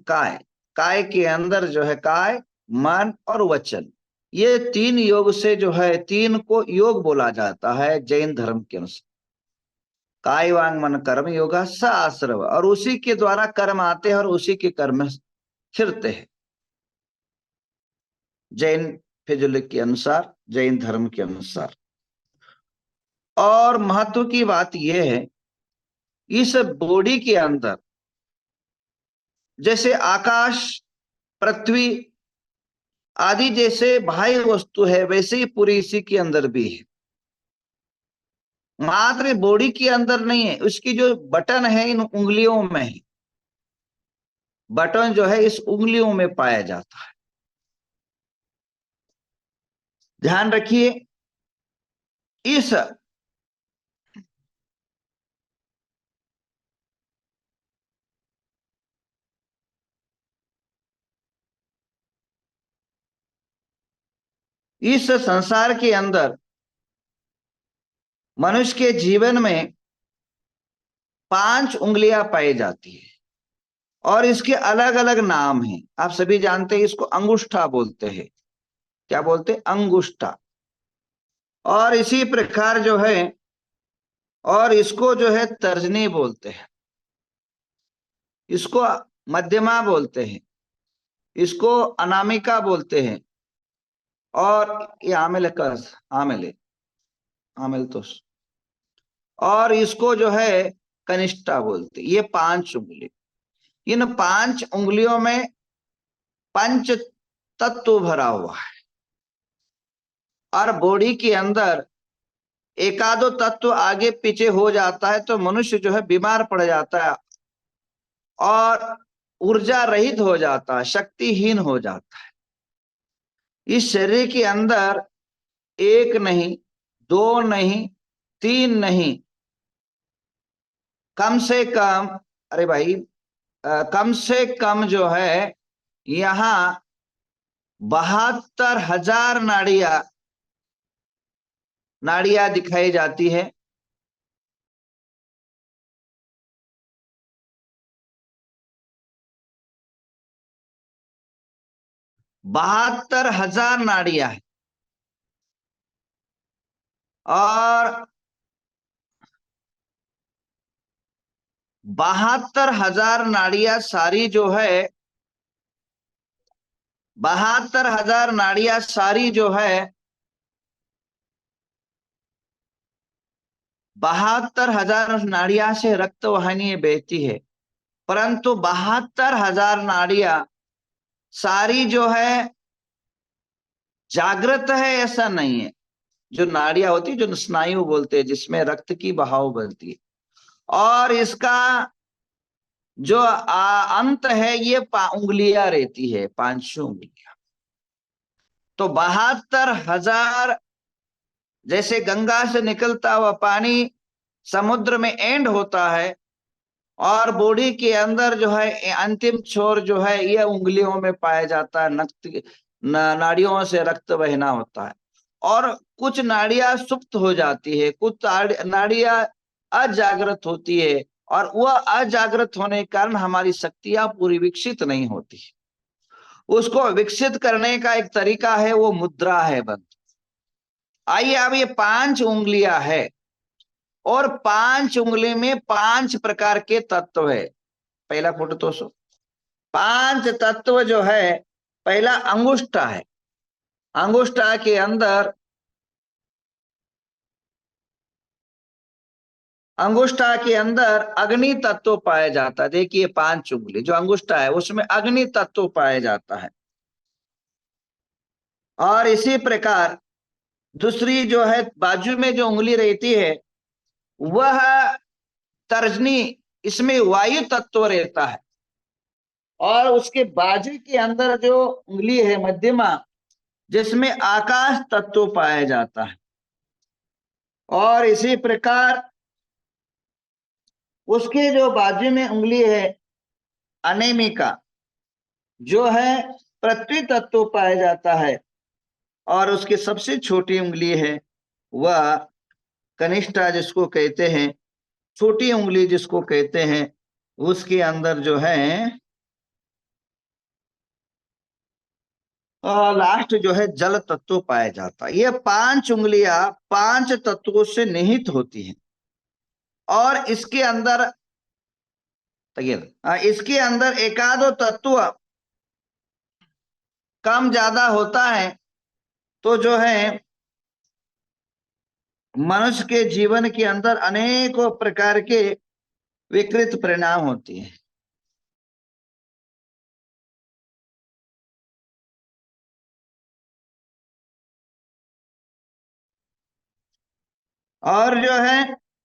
काय, काय के अंदर जो है काय, मन और वचन, ये तीन योग से जो है, तीन को योग बोला जाता है जैन धर्म के अनुसार। काय वांग मन कर्म योगा स आश्रव, और उसी के द्वारा कर्म आते हैं और उसी के कर्म में फिरते हैं जैन फिजियोलॉजी के अनुसार, जैन धर्म के अनुसार। और महत्व की बात यह है, इस बॉडी के अंदर जैसे आकाश, पृथ्वी आदि जैसे बाह्य वस्तु है, वैसे ही पूरी इसी के अंदर भी है। मात्र बॉडी के अंदर नहीं है, उसकी जो बटन है इन उंगलियों में है। बटन जो है इस उंगलियों में पाया जाता है। ध्यान रखिए, इस इस संसार के अंदर मनुष्य के जीवन में 5 उंगलियां पाई जाती है और इसके अलग अलग नाम हैं। आप सभी जानते हैं, इसको अंगुष्ठा बोलते हैं। क्या बोलते हैं? अंगुष्ठा। और इसी प्रकार जो है, और इसको जो है तर्जनी बोलते हैं, इसको मध्यमा बोलते हैं, इसको अनामिका बोलते हैं, और ये आमिल कस, आमिल आमिल तो, और इसको जो है कनिष्ठा बोलते हैं। ये 5 उंगली, इन 5 उंगलियों में पंच तत्व भरा हुआ है। और बॉडी के अंदर एकादो तत्व आगे पीछे हो जाता है तो मनुष्य जो है बीमार पड़ जाता है और ऊर्जा रहित हो जाता है, शक्तिहीन हो जाता है। इस शरीर के अंदर 1 नहीं, 2 नहीं, 3 नहीं, कम से कम, अरे भाई, कम से कम जो है यहां 72,000 नाड़ियां दिखाई जाती है। बहत्तर हजार नाड़ियां है। और 72,000 नाड़ियां सारी जो है, 72,000 नाड़ियां सारी जो है, 72,000 नाड़ियां से रक्त वाहिनी बहती है। परंतु 72,000 नाड़ियां सारी जो है जागृत है ऐसा नहीं है। जो नाड़ियां होती है, जो स्नायु बोलते हैं, जिसमें रक्त की बहाव बनती है, और इसका जो अंत है ये उंगलियां रहती है, 5 उंगलियां। तो 72,000, जैसे गंगा से निकलता हुआ पानी समुद्र में एंड होता है, और बॉडी के अंदर जो है अंतिम छोर जो है ये उंगलियों में पाया जाता है। नाड़ियों से रक्त बहना होता है, और कुछ नाड़ियां सुप्त हो जाती है, कुछ नाड़ियां अजागृत होती है, और वह अजागृत होने के कारण हमारी शक्तियां पूरी विकसित नहीं होती। उसको विकसित करने का एक तरीका है, वो मुद्रा है बंद। आइए, अब ये 5 उंगलियां है, और 5 उंगली में 5 प्रकार के तत्व है। पहला फोटो तो सो 5 तत्व जो है, पहला अंगुष्ठा है। अंगुष्ठा के अंदर, अंगुष्ठा के अंदर अग्नि तत्व पाया जाता है। देखिए 5 उंगली जो अंगुष्ठा है उसमें अग्नि तत्व पाया जाता है। और इसी प्रकार दूसरी जो है बाजू में जो उंगली रहती है वह तर्जनी, इसमें वायु तत्व रहता है। और उसके बाजू के अंदर जो उंगली है मध्यमा, जिसमें आकाश तत्व पाया जाता है। और इसी प्रकार उसके जो बाजू में उंगली है अनेमिका, जो है पृथ्वी तत्व पाया जाता है। और उसकी सबसे छोटी उंगली है वह कनिष्ठा, जिसको कहते हैं छोटी उंगली जिसको कहते हैं, उसके अंदर जो है लास्ट जो है जल तत्व पाया जाता है। ये 5 उंगलियां 5 तत्वों से निहित होती हैं और इसके अंदर इसके अंदर एकादो तत्व कम ज्यादा होता है तो जो है मनुष्य के जीवन के अंदर अनेकों प्रकार के विकृत परिणाम होती हैं। और जो है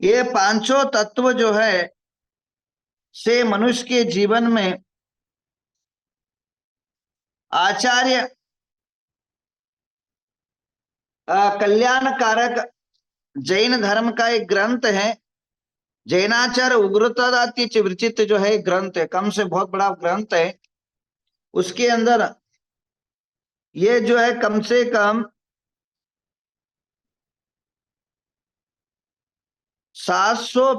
ये पांचों तत्व जो है से मनुष्य के जीवन में आचार्य कल्याणकारक जैन धर्म का एक ग्रंथ है, जैनाचार उग्रतादात्य विरचित जो है ग्रंथ है, कम से बहुत बड़ा ग्रंथ है। उसके अंदर ये जो है कम से कम 700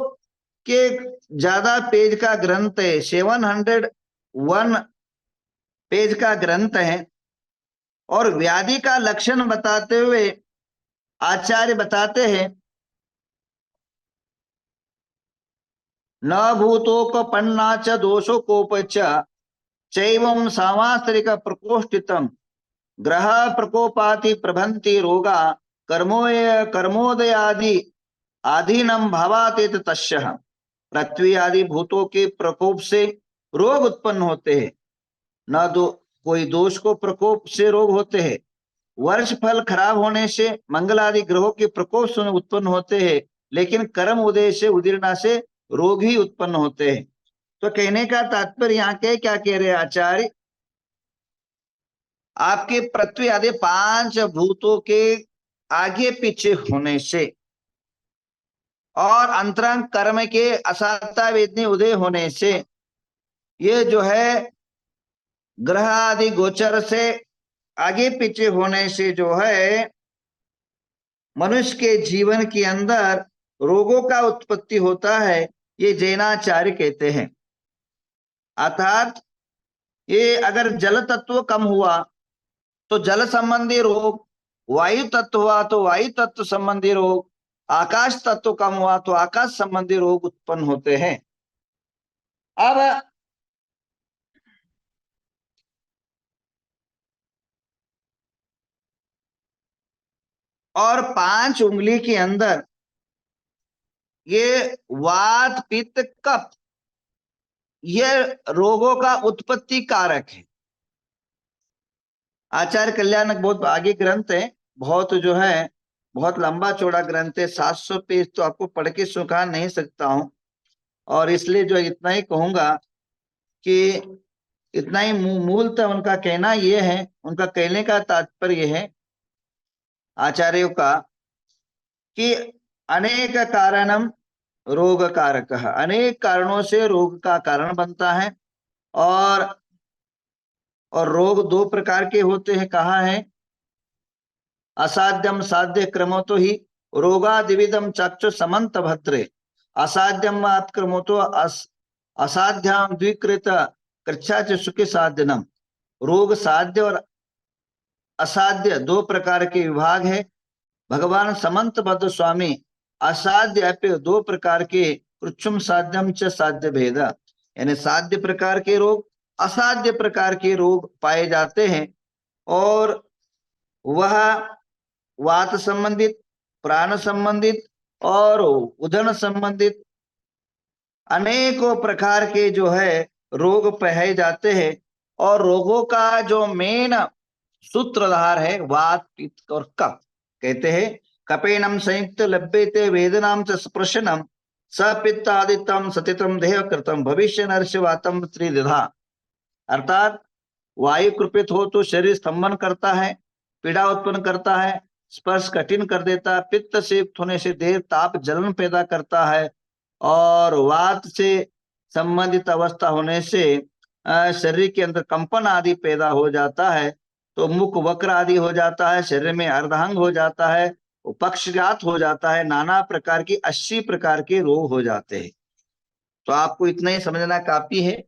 के ज्यादा पेज का ग्रंथ है, 701 पेज का ग्रंथ है। और व्याधि का लक्षण बताते हुए आचार्य बताते हैं न भूतोपन्ना च दोषोकोप चैवं सामास्तरिक प्रकोष्ठितम ग्रह प्रकोपाति प्रभंति रोगा कर्मोदयादि आधीनम भावातेत तस्य। पृथ्वी आदि भूतों के प्रकोप से रोग उत्पन्न होते हैं, न दो कोई दोष को प्रकोप से रोग होते हैं। वर्ष फल खराब होने से मंगल आदि ग्रहों के प्रकोप से उत्पन्न होते हैं, लेकिन कर्म उदय से उदीर्णा से रोग ही उत्पन्न होते हैं। तो कहने का तात्पर्य यहाँ के क्या कह रहे हैं आचार्य, आपके पृथ्वी आदि 5 भूतों के आगे पीछे होने से और अंतरंग कर्म के असाधता वेदनी उदय होने से ये जो है ग्रह आदि गोचर से आगे पीछे होने से जो है मनुष्य के जीवन के अंदर रोगों का उत्पत्ति होता है, ये जैनाचार्य कहते हैं। अर्थात ये अगर जल तत्व कम हुआ तो जल संबंधी रोग, वायु तत्व हुआ तो वायु तत्व संबंधी रोग, आकाश तत्व कम हुआ तो आकाश संबंधी रोग उत्पन्न होते हैं। अब और 5 उंगली के अंदर ये वात पित्त कफ ये रोगों का उत्पत्ति कारक है। आचार्य कल्याणक बहुत आगे ग्रंथ है, बहुत जो है बहुत लंबा चौड़ा ग्रंथ है, 700 पेज तो आपको पढ़ के सुखा नहीं सकता हूं। और इसलिए जो इतना ही कहूंगा कि इतना ही मूलतः उनका कहना यह है, उनका कहने का तात्पर्य है आचार्यों का कि अनेक कारणम रोग कारक, अनेक कारणों से रोग का कारण बनता है। और रोग 2 प्रकार के होते हैं, कहा है असाध्यम साध्य क्रमो तो ही रोगादिविदम चक्षु समंत भद्रे असाध्यम क्रमो तो असाध्याम द्विकृत कृच्छा च सुखी साध्यनम। रोग साध्य और असाध्य 2 प्रकार के विभाग है। भगवान समंत भद्र स्वामी असाध्य 2 प्रकार के कृच्छुम साध्यम च साध्य भेद, यानी साध्य प्रकार के रोग असाध्य प्रकार के रोग पाए जाते हैं। और वह वात संबंधित, प्राण संबंधित और उदन संबंधित अनेकों प्रकार के जो है रोग पाए जाते हैं। और रोगों का जो मेन सूत्रधार है वात पित्त और कफ। कहते हैं कपेनम संयुक्त लभ्यते वेदनाम च स्पर्शनम सपित्त आदित्यम सतितम देह कृतम भविष्य नरशिवातम त्रिविधा। अर्थात वायु कृपित हो तो शरीर स्तंभन करता है, पीड़ा उत्पन्न करता है, स्पर्श कठिन कर देता है, पित्त से युक्त होने से देह ताप जलन पैदा करता है, और वात से संबंधित अवस्था होने से शरीर के अंदर कंपन आदि पैदा हो जाता है, तो मुख वक्र आदि हो जाता है, शरीर में अर्धांग हो जाता है, पक्षघात हो जाता है, नाना प्रकार की 80 प्रकार के रोग हो जाते हैं। तो आपको इतना ही समझना काफी है।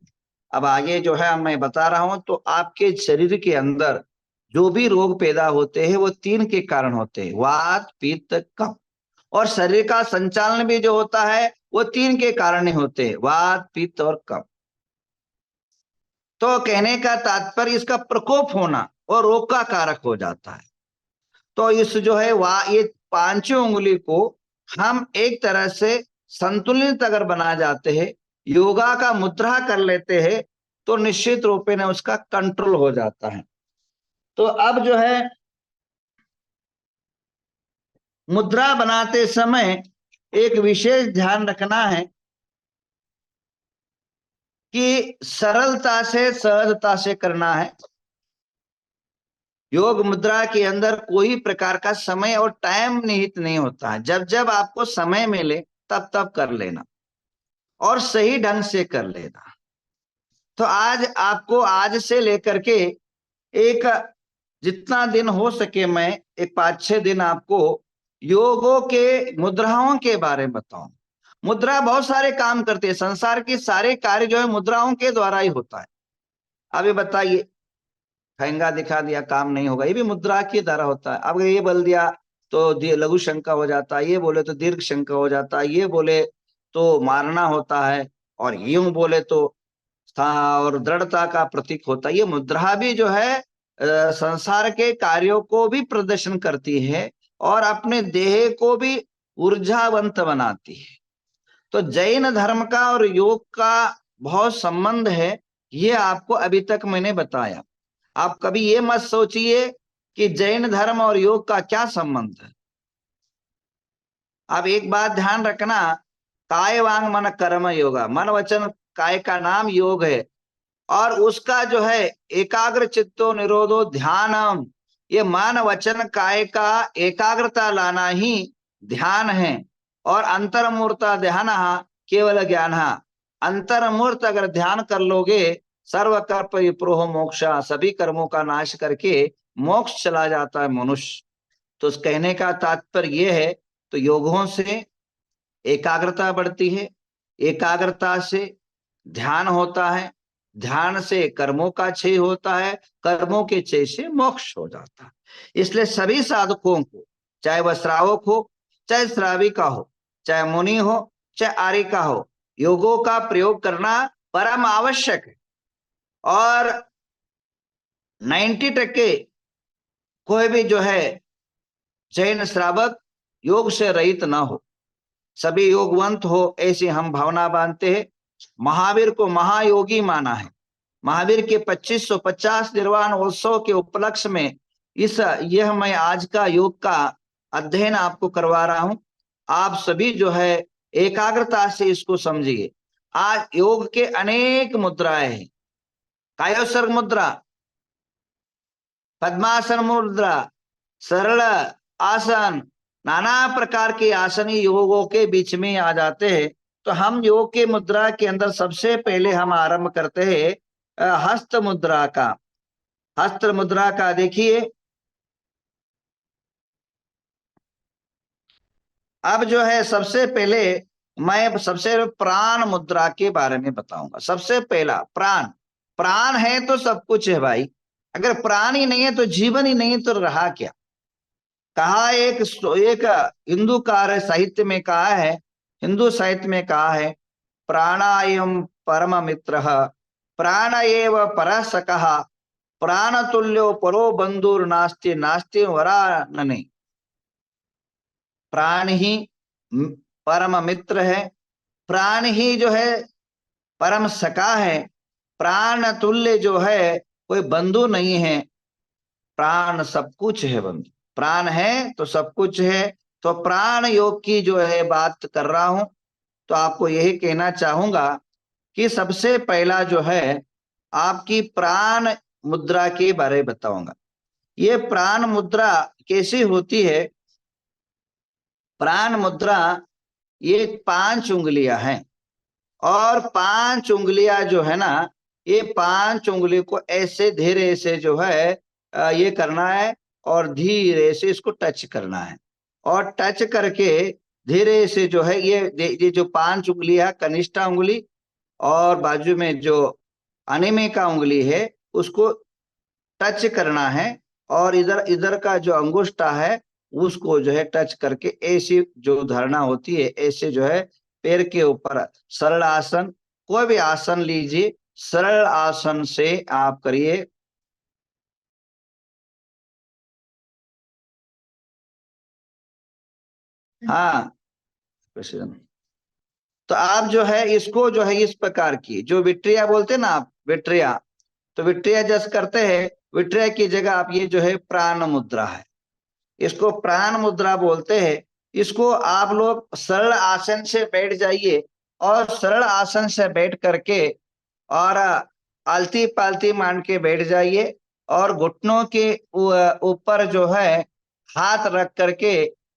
अब आगे जो है मैं बता रहा हूं, तो आपके शरीर के अंदर जो भी रोग पैदा होते हैं वो तीन के कारण होते हैं, वात पित्त कफ। और शरीर का संचालन भी जो होता है वो तीन के कारण ही होते हैं, वात पित्त और कफ। तो कहने का तात्पर्य इसका प्रकोप होना और रोग का कारक हो जाता है। तो इस जो है ये पांचों उंगली को हम एक तरह से संतुलित अगर बना जाते हैं, योगा का मुद्रा कर लेते हैं, तो निश्चित रूप में उसका कंट्रोल हो जाता है। तो अब जो है मुद्रा बनाते समय एक विशेष ध्यान रखना है कि सरलता से सहजता से करना है। योग मुद्रा के अंदर कोई प्रकार का समय और टाइम निहित नहीं होता है। जब जब आपको समय मिले तब तब कर लेना और सही ढंग से कर लेना। तो आज आपको आज से लेकर के एक जितना दिन हो सके मैं एक 5-6 दिन आपको योगों के मुद्राओं के बारे में बताऊं। मुद्रा बहुत सारे काम करते हैं, संसार के सारे कार्य जो है मुद्राओं के द्वारा ही होता है। अब ये बताइए, ठेंगा दिखा दिया काम नहीं होगा, ये भी मुद्रा की द्वारा होता है। अब ये बोल दिया तो लघु शंका हो जाता है, ये बोले तो दीर्घ शंका हो जाता है, ये बोले तो मारना होता है, और यूं बोले तो और दृढ़ता का प्रतीक होता है। ये मुद्रा भी जो है संसार के कार्यों को भी प्रदर्शन करती है और अपने देह को भी ऊर्जावंत बनाती है। तो जैन धर्म का और योग का बहुत संबंध है, ये आपको अभी तक मैंने बताया। आप कभी ये मत सोचिए कि जैन धर्म और योग का क्या संबंध है। अब एक बात ध्यान रखना, काय वांग मन कर्म योगा, मन वचन काय का नाम योग है, और उसका जो है एकाग्र चित्तो निरोधो ध्यानम, ये मन वचन काय का एकाग्रता लाना ही ध्यान है। और अंतर्मूर्ता ध्यान केवल ज्ञान, अंतर्मूर्त अगर ध्यान कर लोगे सर्व कर्म विप्रोह मोक्षा, सभी कर्मों का नाश करके मोक्ष चला जाता है मनुष्य। तो उस कहने का तात्पर्य यह है, तो योगों से एकाग्रता बढ़ती है, एकाग्रता से ध्यान होता है, ध्यान से कर्मों का क्षय होता है, कर्मों के क्षय से मोक्ष हो जाता है। इसलिए सभी साधकों को, चाहे वह श्रावक हो, चाहे श्राविका हो, चाहे मुनि हो, चाहे आर्यिका हो, योगों का प्रयोग करना परम आवश्यक है। और 90% कोई भी जो है जैन श्रावक योग से रहित ना हो, सभी योगवंत हो, ऐसी हम भावना बांधते हैं। महावीर को महायोगी माना है। महावीर के 2550 निर्वाण उत्सव के उपलक्ष्य में यह मैं आज का योग का अध्ययन आपको करवा रहा हूं। आप सभी जो है एकाग्रता से इसको समझिए। आज योग के अनेक मुद्राएं हैं, कायोत्सर्ग मुद्रा, पद्मासन मुद्रा, सरल आसन, नाना प्रकार के आसन योगों के बीच में आ जाते हैं। तो हम योग के मुद्रा के अंदर सबसे पहले हम आरंभ करते हैं हस्त मुद्रा का। हस्त मुद्रा का देखिए, अब जो है सबसे पहले मैं सबसे प्राण मुद्रा के बारे में बताऊंगा। सबसे पहला प्राण, प्राण है तो सब कुछ है भाई। अगर प्राण ही नहीं है तो जीवन ही नहीं, तो रहा क्या। कहा एक हिंदू कार साहित्य में कहा है, हिंदू साहित्य में कहा है, प्राणायम परम मित्र, प्राण एव परसकः, प्राण तुल्यो परो बंधुर नास्ति नास्ति वरानने। प्राण ही परम मित्र है, प्राण ही जो है परम सखा है, प्राण तुल्य जो है कोई बंधु नहीं है, प्राण सब कुछ है बंधु। प्राण है तो सब कुछ है। तो प्राण योग की जो है बात कर रहा हूं, तो आपको यही कहना चाहूंगा कि सबसे पहला जो है आपकी प्राण मुद्रा के बारे में बताऊंगा। ये प्राण मुद्रा कैसी होती है। प्राण मुद्रा ये 5 उंगलियां हैं, और 5 उंगलियां जो है ना, ये 5 उंगली को ऐसे धीरे से जो है ये करना है, और धीरे से इसको टच करना है, और टच करके धीरे से जो है ये जो 5 उंगली है, कनिष्ठा उंगली और बाजू में जो अनिमिका उंगली है, उसको टच करना है। और इधर इधर का जो अंगुष्ठा है उसको जो है टच करके ऐसी जो धारणा होती है, ऐसे जो है पैर के ऊपर सरल आसन, कोई भी आसन लीजिए, सरल आसन से आप करिए। हाँ प्रेसिडेंट। तो आप जो है इसको जो है इस प्रकार की जो विट्रिया बोलते हैं ना आप, विट्रिया, तो विट्रिया जस करते हैं, विट्रिया की जगह आप ये जो है प्राण मुद्रा है, इसको प्राण मुद्रा बोलते हैं। इसको आप लोग सरल आसन से बैठ जाइए, और सरल आसन से बैठ करके और आलती पालती मान के बैठ जाइए, और घुटनों के ऊपर जो है हाथ रख करके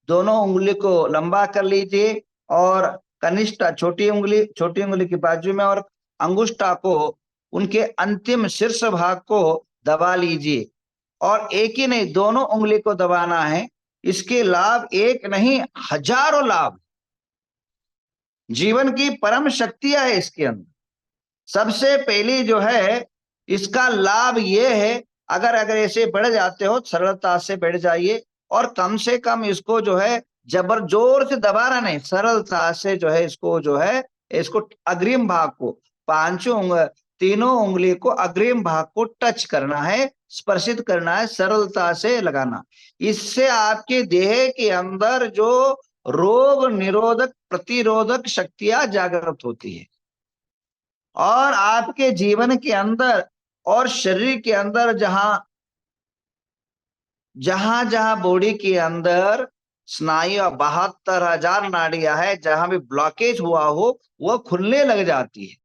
दोनों उंगली को लंबा कर लीजिए, और कनिष्ठ छोटी उंगली की बाजू में, और अंगुष्ठा को उनके अंतिम शीर्ष भाग को दबा लीजिए, और एक ही नहीं दोनों उंगली को दबाना है। इसके लाभ एक नहीं हजारों लाभ, जीवन की परम शक्तियां है इसके अंदर। सबसे पहली जो है इसका लाभ ये है, अगर अगर ऐसे बढ़ जाते हो सरलता से बैठ जाइए, और कम से कम इसको जो है जबर जोर से दबाना नहीं, सरलता से जो है इसको जो है इसको अग्रिम भाग को, तीनों उंगली को अग्रिम भाग को टच करना है, स्पर्शित करना है, सरलता से लगाना। इससे आपके देह के अंदर जो रोग निरोधक प्रतिरोधक शक्तियां जागृत होती है, और आपके जीवन के अंदर और शरीर के अंदर जहां जहां जहां बॉडी के अंदर स्नायु 72,000 नाड़ियां है, जहां भी ब्लॉकेज हुआ हो वो खुलने लग जाती है।